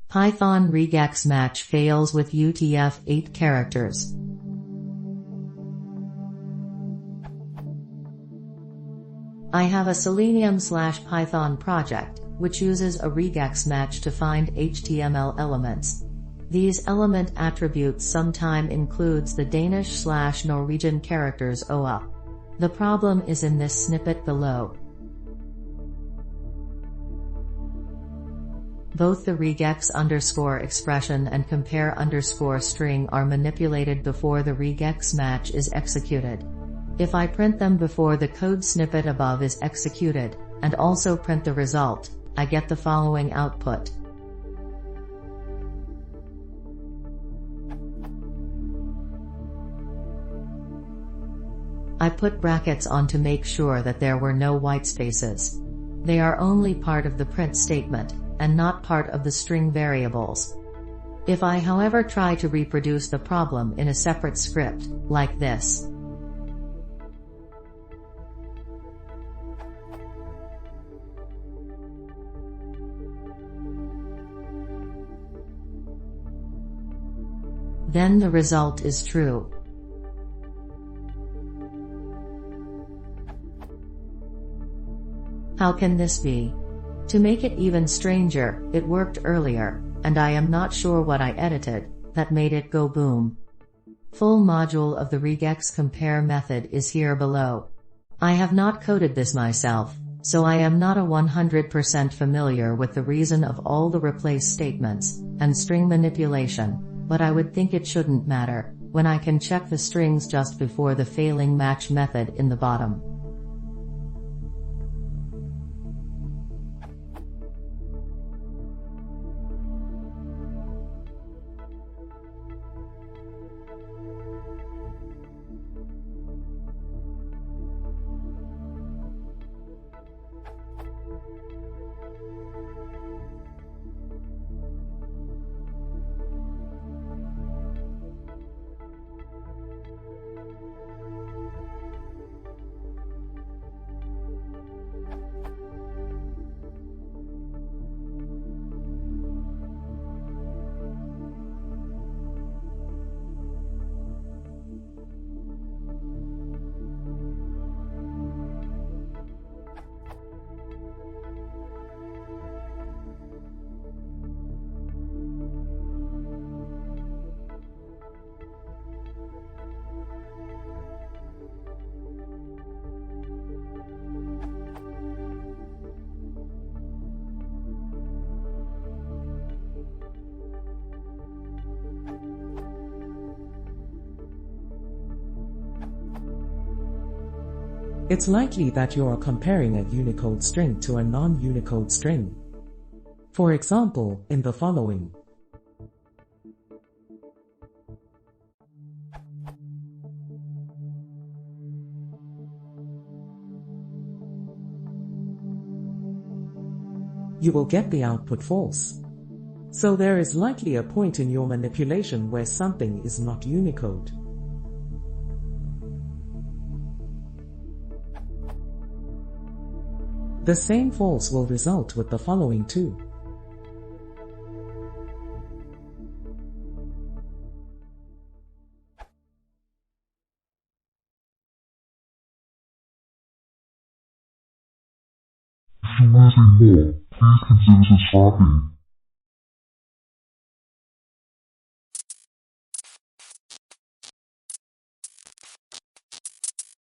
Python regex match fails with UTF-8 characters. I have a Selenium/Python project, which uses a regex match to find HTML elements. These element attributes sometimes includes the Danish/Norwegian characters OA. The problem is in this snippet below. Both the regex underscore expression and compare underscore string are manipulated before the regex match is executed. If I print them before the code snippet above is executed, and also print the result, I get the following output. I put brackets on to make sure that there were no white spaces. They are only part of the print statement, and not part of the string variables. If I however try to reproduce the problem in a separate script, like this, then the result is true. How can this be? To make it even stranger, it worked earlier, and I am not sure what I edited, that made it go boom. Full module of the regex compare method is here below. I have not coded this myself, so I am not 100% familiar with the reason of all the replace statements, and string manipulation, but I would think it shouldn't matter, when I can check the strings just before the failing match method in the bottom. It's likely that you are comparing a Unicode string to a non-Unicode string. For example, in the following. You will get the output false. So there is likely a point in your manipulation where something is not Unicode. The same false will result with the following too. If you want to see more, please consider subscribing.